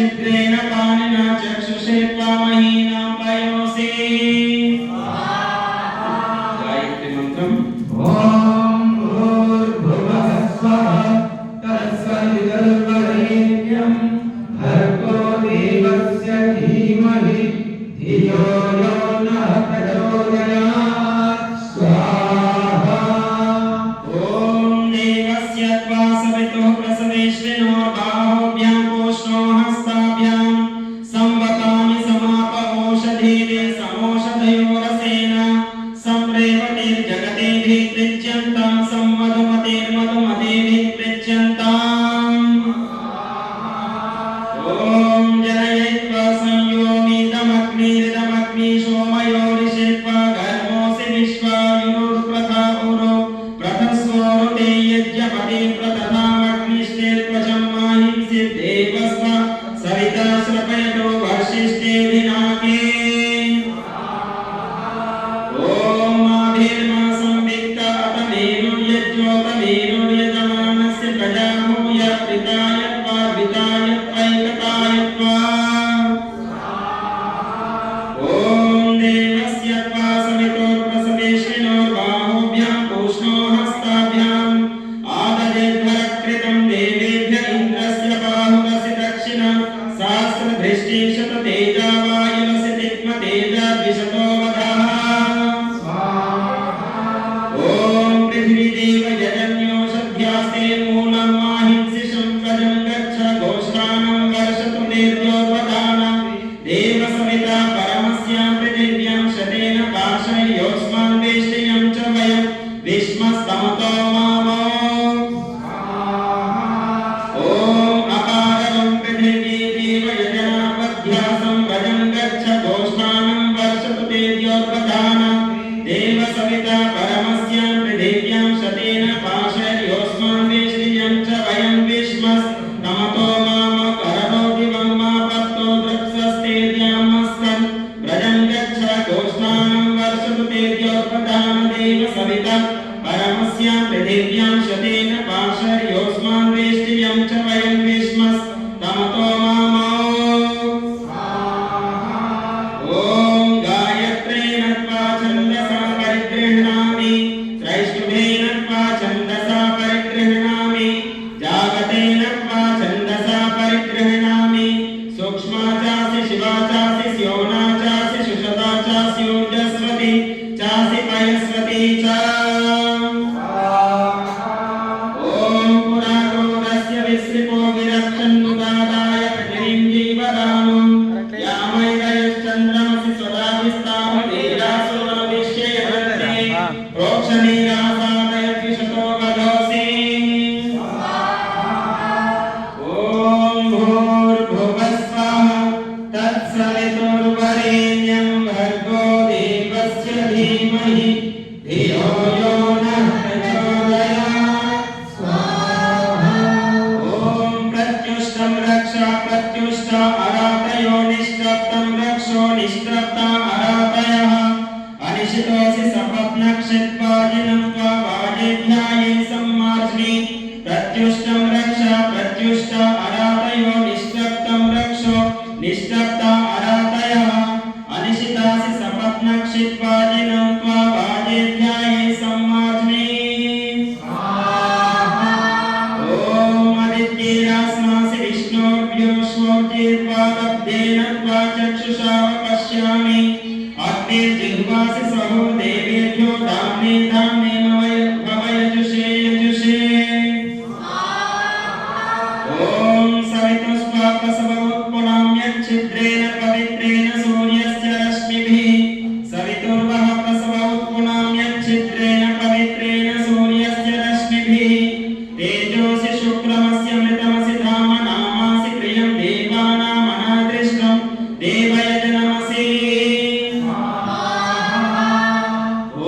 छिद्रेण पाणिना चक्षुषे त्वामहीनां पयोसे। गायत्री मंत्रम ओम भूर्भुवः स्वः तत्सवितुर्वरेण्यं भर्गो देवस्य धीमहि धियो यो नः प्रचोदयात् स्वाहा। ओम देवस्य त्वा सवितुः प्रसवेश्विनोर्बाहुभ्यां पोष्णो हस्ताभ्यां संवतामि समाप ओषधीवे समोषधयोरसेन संप्रेवतेर्जगतेभिः पृच्छ्यन्तां संवधुमतेर्मधुमतेभिः पृच्छ्यन्ताम्। ओम जनयित्वा संयोमिदमग्निरिदमग्नि सोमयो ऋषित्वा गर्भोऽसि विश्वायुरुर्प्रथा उरो प्रथस्वरुते यज्ञपति प्रतथामग्निष्टेर्त्वचं माहिंसि देवस्व सविता श्रपयतो वर्षिष्ठे दिनाके। ओम माभिर्मा संवित्ता अतमेनुर्यज्ञोतमेनुर्यजमानस्य प्रजाभूय पितायत्वा वितायत्वैकतायत्वा। ओम देवस्य त्वा सवितुर्प्रसवेश्विनोर्बाहुभ्यां पूष्णो हस्ताभ्यां आददेर्भरकृतं देवेभ्य इन्द्रस्य बाहुरसि दक्षिणा सहस्रदृष्टि शततेजा वायुरसि तिग्मतेजा द्विशतो वधः। ओम पृथ्वीदेव यजन्योषध्यास्ते मूलं माहिंसि शङ्करं गच्छ गोष्ठानं वर्षतु निर्योपदानं देव सविता परमस्यां पृथिव्यां शतेन पाशयोऽस्मान् वेष्टियं च वयं विश्मस्तमतो मामो। ओम अपारगं पृथिवी देव यजनापध्यासं व्रजं गच्छ गोष्ठानं वर्षतु तेजोपदानं देव सविता परमस्यां पृथिव्यां शतेन पाशयोऽस्मान् वेष्टियं च वयं विश्मस्तमतो मामो। करोति वङ्मापत्तो द्रप्सस्तेर्यामस्कन् व्रजं गच्छ गोष्ठानं वर्षतु तेजोपदानं देव सविता परमस्यां पृथिव्यां शतेन पाशयोऽस्मान् वेष्टियं च वयं विश्मस्तमतो मामो। ओम गायत्रेण त्वा छन्दसा परिगृह्णामि त्रैष्टुभेन त्वा छन्दसा परिगृह्णामि जागतेन त्वा छन्दसा परिगृह्णामि सूक्ष्मा चासि शिवा चासि स्योना चासि सुषता चासि ऊर्जस्वती चासि पयस्वती च। ओम पुरागोरस्य विस्रिपो विरक्षन्नुदादाय पृथिवीं जीवदानुं यामैकयश्चन्द्रमसि स्वदाभिस्तां वीरासो नविष्येयन्ते प्रोक्षणीरासादय द्विशतो वधोऽसि। ओम भूर्भुवः स्वः तत्सवितुर्वरेण्यं भर्गो देवस्य धीमहि धियो यो नः प्रचोदयात् स्वाहा। ओम प्रत्युष्टं रक्षा प्रत्युष्ट अरातयो निष्टप्तं रक्षो निष्टप्ता अरातयः अनिशितोऽसि सपत्नक्षिप्वाजिनं त्वा वाजेभ्याये सम्मार्जनि प्रत्युष्टं रक्षा प्रत्युष्ट अरातयो निष्टप्तं रक्षो निष्टप्ता अरातयः अनिशितासि सपत्नक्षिप्वाजिनं त्वा वाजेभ्याये सम्मार्जनि। ओम आदित्येरास्मासि विष्णोर्व्योष्वोर्जेत्वादब्धेन त्वा चक्षुषा पश्यामि अग्निर्जिह्वासि स्वहो देवेभ्यो धाम्ने धाम्ने भवयजुषे यजुषे। ओम सवितुस्त्वा प्रसवोत्पुनाम्यच्छिद्रेण पवित्रेण सूर्यस्य रश्मिभिः सवितुर्वः प्रसवोत्पुनाम्यच्छिद्रेण पवित्रेण सूर्यस्य रश्मिभिः तेजोऽसि शुक्रमस्य मृतमसि धाम नामासि प्रियं देवानामनादृष्टं देवयजनमसि।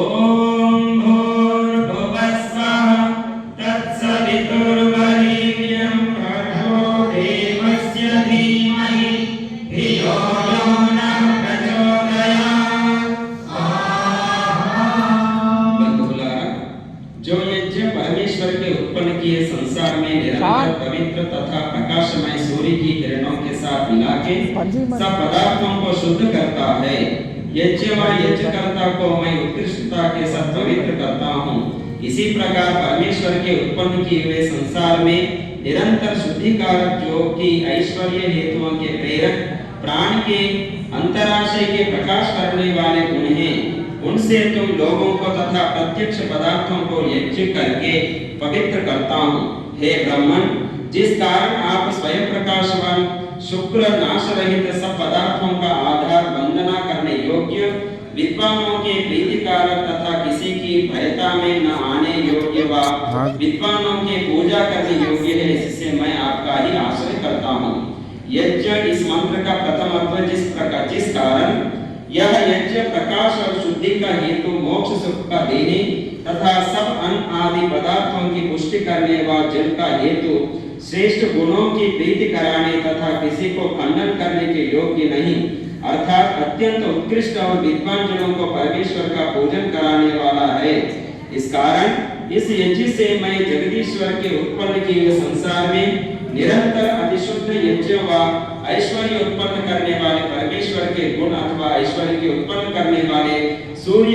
ओम भूर्भुवः स्वः तत्सवितुर्वरेण्यं भर्गो देवस्य धीमहि धियो पिला के सब पदार्थों को शुद्ध करता है। यज्ञ व यज्ञकर्ता को मैं उत्कृष्टता के साथ पवित्र करता हूँ। इसी प्रकार परमेश्वर के उत्पन्न किए हुए संसार में निरंतर शुद्धिकारक जो कि ऐश्वर्य हेतुओं के प्रेरक प्राण के अंतराशय के प्रकाश करने वाले गुण हैं, उनसे तुम लोगों को तथा प्रत्यक्ष पदार्थों को यज्ञ करके पवित्र करता हूँ। हे ब्राह्मण, जिस कारण आप स्वयं प्रकाशवान शुक्र नाश रहित सब पदार्थों का आधार वंदना करने योग्य विद्वानों के प्रीतिकारक तथा किसी की भयता में न आने योग्य व विद्वानों के पूजा करने योग्य है, इससे मैं आपका ही आश्रय करता हूँ। यज्ञ इस मंत्र का प्रथम अर्थ जिस कारण यह यज्ञ प्रकाश और शुद्धि का हेतु मोक्ष सुख का देने तथा सब अन्न आदि पदार्थों की पुष्टि करने व जल का हेतु श्रेष्ठ गुणों की प्रीति कराने तथा किसी को खंडन करने के योग्य नहीं, अर्थात अत्यंत उत्कृष्ट और विद्वान जनों को परमेश्वर का पूजन कराने वाला है। इस कारण इस यज्ञ से मैं जगदीश्वर के उत्पन्न किए हुए संसार में निरंतर अतिशुद्ध यज्ञ व ऐश्वर्य उत्पन्न करने वाले परमेश्वर के गुण अथवा ऐश्वर्य के उत्पन्न करने वाले सूर्य